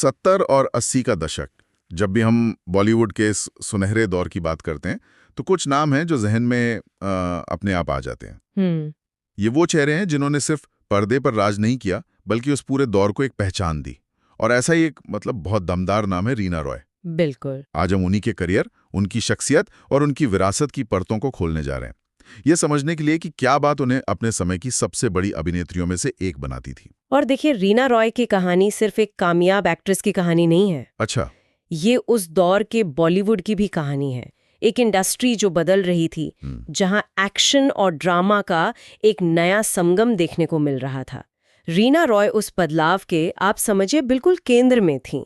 70 और 80 का दशक, जब भी हम बॉलीवुड के इस सुनहरे दौर की बात करते हैं तो कुछ नाम हैं जो जहन में अपने आप आ जाते हैं। ये वो चेहरे हैं जिन्होंने सिर्फ पर्दे पर राज नहीं किया बल्कि उस पूरे दौर को एक पहचान दी। और ऐसा ही एक बहुत दमदार नाम है रीना रॉय। बिल्कुल। आज हम उन्हीं के करियर, उनकी शख्सियत और उनकी विरासत की परतों को खोलने जा रहे हैं, ये समझने के लिए कि क्या बात उन्हें अपने समय की सबसे बड़ी अभिनेत्रियों में से एक बनाती थी। और देखिए, रीना रॉय की कहानी सिर्फ एक कामयाब एक्ट्रेस की कहानी नहीं है। अच्छा। ये उस दौर के बॉलीवुड की भी कहानी है। एक इंडस्ट्री जो बदल रही थी, जहां एक्शन और ड्रामा का एक नया संगम देखने को मिल रहा था। रीना रॉय उस बदलाव के, आप समझिए, बिल्कुल केंद्र में थी।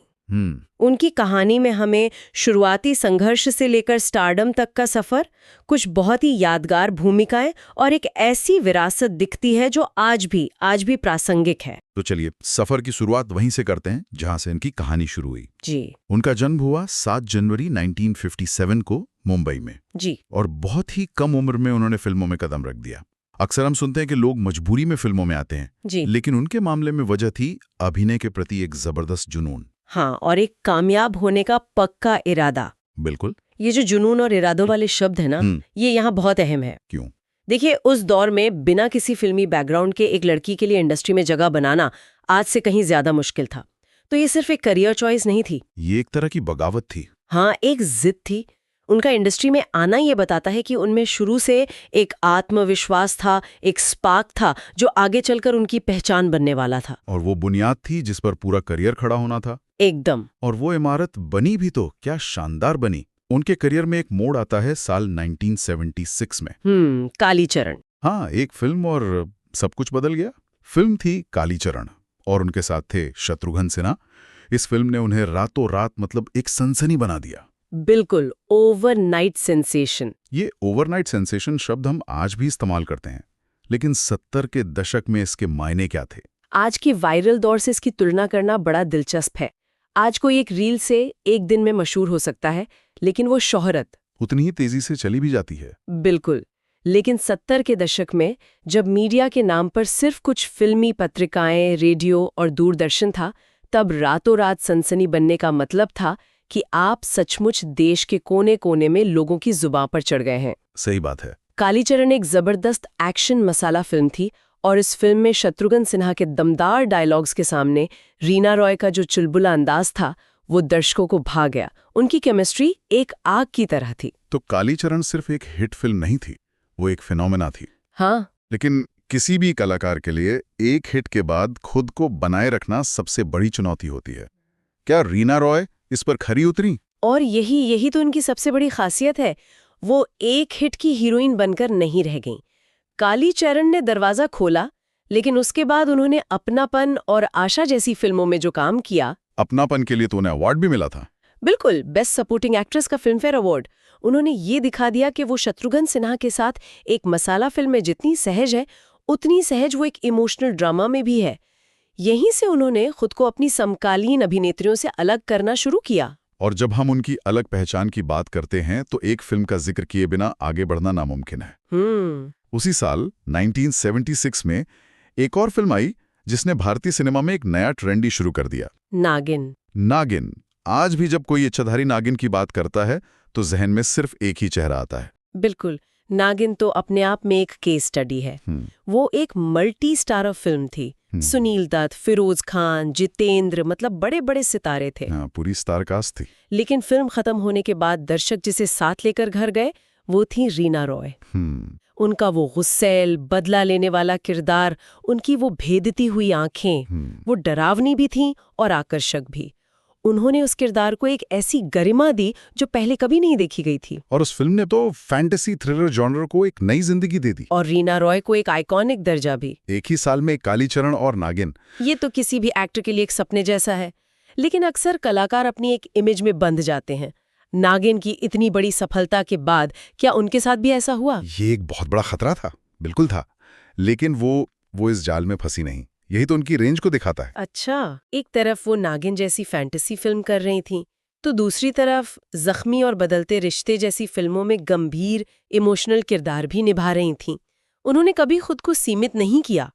उनकी कहानी में हमें शुरुआती संघर्ष से लेकर स्टारडम तक का सफर, कुछ बहुत ही यादगार भूमिकाएं और एक ऐसी विरासत दिखती है जो आज भी प्रासंगिक है। तो चलिए सफर की शुरुआत वहीं से करते हैं जहां से इनकी कहानी शुरू हुई। जी। उनका जन्म हुआ 7 जनवरी 1957 को मुंबई में। जी। और बहुत ही कम उम्र में उन्होंने फिल्मों में कदम रख दिया। अक्सर हम सुनते हैं कि लोग मजबूरी में फिल्मों में आते हैं, जी। लेकिन उनके मामले में वजह थी अभिनय के प्रति एक जबरदस्त जुनून। हाँ, और एक कामयाब होने का पक्का इरादा। बिल्कुल। ये जो जुनून और इरादों वाले शब्द है ना, ये यहाँ बहुत अहम है। क्यों? देखिए, उस दौर में बिना किसी फिल्मी बैकग्राउंड के एक लड़की के लिए इंडस्ट्री में जगह बनाना आज से कहीं ज्यादा मुश्किल था। तो ये सिर्फ एक करियर चॉइस नहीं थी, ये एक तरह की बगावत थी। हाँ, एक जिद थी। उनका इंडस्ट्री में आना ये बताता है कि उनमें शुरू से एक आत्मविश्वास था, एक स्पार्क था जो आगे चलकर उनकी पहचान बनने वाला था। और वो बुनियाद थी जिस पर पूरा करियर खड़ा होना था। एकदम। और वो इमारत बनी भी तो क्या शानदार बनी। उनके करियर में एक मोड़ आता है साल 1976 में। कालीचरण। हाँ, एक फिल्म और सब कुछ बदल गया। फिल्म थी कालीचरण और उनके साथ थे शत्रुघ्न सिन्हा। इस फिल्म ने उन्हें रातों रात एक सनसनी बना दिया। बिल्कुल, ओवरनाइट सेंसेशन। ये ओवरनाइट सेंसेशन शब्द हम आज भी इस्तेमाल करते हैं, लेकिन 70 के दशक में इसके मायने क्या थे? आज के वायरल दौर से इसकी तुलना करना बड़ा दिलचस्प है। आज कोई एक रील से एक दिन में मशहूर हो सकता है, लेकिन वो शोहरत उतनी ही तेजी से चली भी जाती है। बिल्कुल। लेकिन 70 के दशक में जब मीडिया के नाम पर सिर्फ कुछ फिल्मी पत्रिकाएं, रेडियो और दूरदर्शन था, तब रातों रात सनसनी बनने का मतलब था कि आप सचमुच देश के कोने कोने में लोगों की जुबान पर चढ़ गए हैं। सही बात है। कालीचरण एक जबरदस्त एक्शन मसाला फिल्म थी और इस फिल्म में शत्रुघ्न सिन्हा के दमदार डायलॉग्स के सामने रीना रॉय का जो चुलबुला अंदाज था, वो दर्शकों को भा गया। उनकी केमिस्ट्री एक आग की तरह थी। तो कालीचरण सिर्फ एक हिट फिल्म नहीं थी, वो एक फिनोमेना थी। हाँ। लेकिन किसी भी कलाकार के लिए एक हिट के बाद खुद को बनाए रखना सबसे बड़ी चुनौती होती है। क्या रीना रॉय इस पर खरी उतरी? और यही तो उनकी सबसे बड़ी खासियत है। वो एक हिट की हीरोइन बनकर नहीं रह गईं। कालीचरण ने दरवाजा खोला, लेकिन उसके बाद उन्होंने अपनापन और आशा जैसी फिल्मों में जो काम किया। अपनापन के लिए तो उन्हें अवार्ड भी मिला था। बिल्कुल, बेस्ट सपोर्टिंग एक्ट्रेस का फिल्मफेयर अवार्ड। उन्होंने ये दिखा दिया कि वो शत्रुघ्न सिन्हा के साथ एक मसाला फिल्म में जितनी सहज है, उतनी सहज वो एक इमोशनल ड्रामा में भी है। यहीं से उन्होंने खुद को अपनी समकालीन अभिनेत्रियों से अलग करना शुरू किया। और जब हम उनकी अलग पहचान की बात करते हैं तो एक फिल्म का जिक्र किए बिना आगे बढ़ना नामुमकिन है। उसी साल 1976 में एक और फिल्म आई जिसने भारतीय सिनेमा में एक नया ट्रेंड ही शुरू कर दिया। नागिन। आज भी जब कोई इच्छाधारी नागिन की बात करता है तो जहन में सिर्फ एक ही चेहरा आता है। बिल्कुल, नागिन तो अपने आप में एक केस स्टडी है। वो एक मल्टी स्टारर फिल्म थी। सुनील दत्त, फिरोज खान, जितेंद्र, बड़े बड़े सितारे थे। पूरी स्टार कास्ट थी। लेकिन फिल्म खत्म होने के बाद दर्शक जिसे साथ लेकर घर गए, वो थी रीना रॉय। उनका वो गुस्सैल, बदला लेने वाला किरदार, उनकी वो भेदती हुई आंखें, वो डरावनी भी थीं और आकर्षक भी। उन्होंने उस किरदार को एक ऐसी गरिमा दी जो पहले कभी नहीं देखी गई थी। और उस फिल्म ने तो फैंटेसी थ्रिलर जॉनर को एक नई जिंदगी दे दी। और रीना रॉय को एक आइकॉनिक दर्जा भी। एक ही साल में कालीचरण और नागिन। ये तो किसी भी एक्टर के लिए एक सपने जैसा है। लेकिन अक्सर कलाकार अपनी एक इमेज में बंध जाते हैं। नागिन की इतनी बड़ी सफलता के बाद क्या उनके साथ भी ऐसा हुआ? ये एक बहुत बड़ा खतरा था। बिल्कुल था। लेकिन वो इस जाल में फंसी नहीं। यही तो उनकी रेंज को दिखाता है। अच्छा, एक तरफ वो नागिन जैसी फैंटेसी फिल्म कर रही थी, तो दूसरी तरफ जख्मी और बदलते रिश्ते जैसी फिल्मों में गंभीर इमोशनल किरदार भी निभा रही थीं। उन्होंने कभी खुद को सीमित नहीं किया।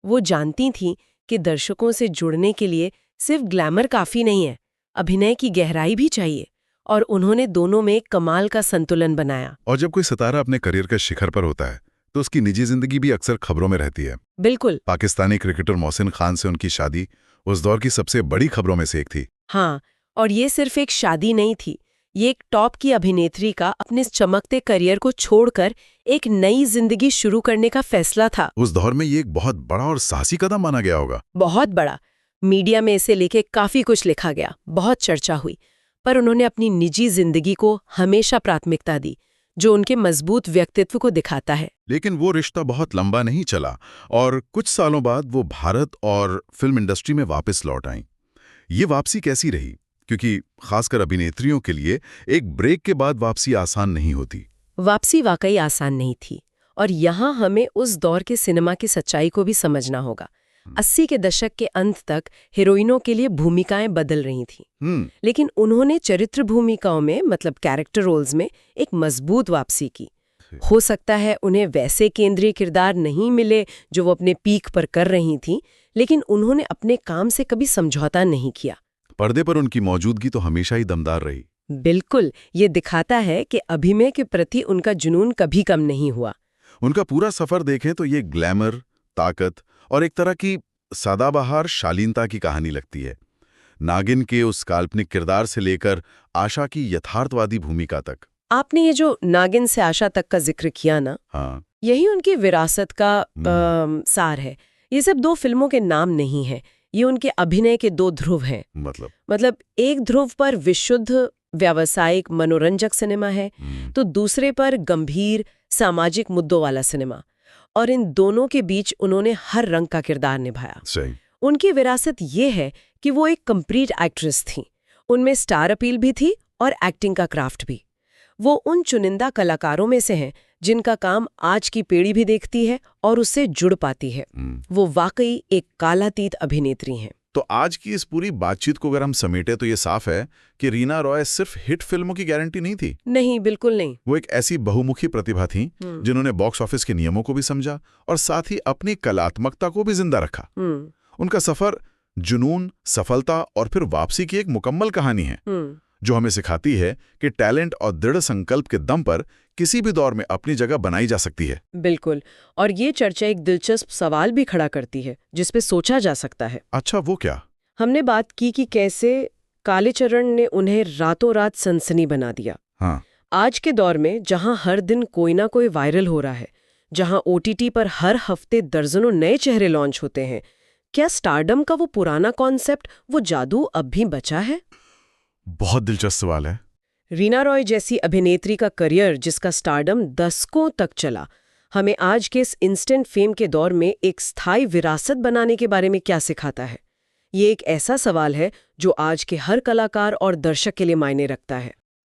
वो जानती थीं कि दर्शकों से जुड़ने के लिए सिर्फ ग्लैमर काफी नहीं है, अभिनय की गहराई भी चाहिए, और उन्होंने दोनों में कमाल का संतुलन बनाया। और जब कोई सितारा अपने करियर के शिखर पर होता है तो उसकी निजी जिंदगी भी अक्सर खबरों में रहती है। बिल्कुल। पाकिस्तानी क्रिकेटर मोहसिन खान से उनकी शादी उस दौर की सबसे बड़ी खबरों में से एक थी। हाँ, और ये सिर्फ एक शादी नहीं थी, ये एक टॉप की अभिनेत्री का अपने चमकते करियर को छोड़कर एक नई जिंदगी शुरू करने का फैसला था। उस दौर में ये एक बहुत बड़ा और साहसी कदम माना गया होगा। बहुत बड़ा। मीडिया में इसे लेके काफी कुछ लिखा गया, बहुत चर्चा हुई, पर उन्होंने अपनी निजी जिंदगी को हमेशा प्राथमिकता दी, जो उनके मजबूत व्यक्तित्व को दिखाता है। लेकिन वो रिश्ता बहुत लंबा नहीं चला और कुछ सालों बाद वो भारत और फिल्म इंडस्ट्री में वापस लौट आईं। ये वापसी कैसी रही? क्योंकि खासकर अभिनेत्रियों के लिए एक ब्रेक के बाद वापसी आसान नहीं होती। वापसी वाकई आसान नहीं थी, और यहाँ हमें उस दौर के सिनेमा की सच्चाई को भी समझना होगा। 80 के दशक के अंत तक हीरोइनों के लिए भूमिकाएं बदल रही थीं, लेकिन उन्होंने चरित्र भूमिकाओं में, मतलब कैरेक्टर रोल्स में, एक मजबूत वापसी की। हो सकता है उन्हें वैसे केंद्रीय किरदार नहीं मिले जो वो अपने पीक पर कर रही थीं, लेकिन उन्होंने अपने काम से कभी समझौता नहीं किया। पर्दे पर उनकी मौजूदगी तो हमेशा ही दमदार रही। बिल्कुल, ये दिखाता है कि अभिनय के प्रति उनका जुनून कभी कम नहीं हुआ। उनका पूरा सफर देखें तो ये ग्लैमर, ताकत और एक तरह की सदाबहार शालीनता की कहानी लगती है। नागिन के उस काल्पनिक किरदार से लेकर आशा की यथार्थवादी भूमिका तक। आपने ये जो नागिन से आशा तक का जिक्र किया ना, हाँ, यही उनकी विरासत का सार है। ये सब 2 फिल्मों के नाम नहीं है, ये उनके अभिनय के 2 ध्रुव हैं। मतलब एक ध्रुव पर विशुद्ध व्यावसायिक मनोरंजक सिनेमा है, तो दूसरे पर गंभीर सामाजिक मुद्दों वाला सिनेमा, और इन दोनों के बीच उन्होंने हर रंग का किरदार निभाया। सही। उनकी विरासत ये है कि वो एक कंप्लीट एक्ट्रेस थी। उनमें स्टार अपील भी थी और एक्टिंग का क्राफ्ट भी। वो उन चुनिंदा कलाकारों में से हैं जिनका काम आज की पीढ़ी भी देखती है और उससे जुड़ पाती है। वो वाकई एक कालातीत अभिनेत्री हैं। तो आज की इस पूरी बातचीत को अगर हम समेटे तो ये साफ है कि रीना रॉय सिर्फ हिट फिल्मों की गारंटी नहीं थी। नहीं, बिल्कुल नहीं। वो एक ऐसी बहुमुखी प्रतिभा थी जिन्होंने बॉक्स ऑफिस के नियमों को भी समझा और साथ ही अपनी कलात्मकता को भी जिंदा रखा। उनका सफर जुनून, सफलता और फिर वापसी की एक मुकम्मल कहानी है, जो हमें सिखाती है कि टैलेंट और दृढ़ संकल्प के दम पर किसी भी दौर में अपनी जगह बनाई जा सकती है। बिल्कुल, और ये चर्चा एक दिलचस्प सवाल भी खड़ा करती है जिस पे सोचा जा सकता है। अच्छा, वो क्या? हमने बात की कि कैसे कालीचरण ने उन्हें रातों रात सनसनी बना दिया। हाँ। आज के दौर में जहां हर दिन कोई ना कोई वायरल हो रहा है, जहां OTT पर हर हफ्ते दर्जनों नए चेहरे लॉन्च होते हैं, क्या स्टारडम का वो पुराना कॉन्सेप्ट, वो जादू अब भी बचा है? बहुत दिलचस्प सवाल है। रीना रॉय जैसी अभिनेत्री का करियर, जिसका स्टारडम दशकों तक चला, हमें आज के इस इंस्टेंट फेम के दौर में एक स्थायी विरासत बनाने के बारे में क्या सिखाता है? ये एक ऐसा सवाल है जो आज के हर कलाकार और दर्शक के लिए मायने रखता है।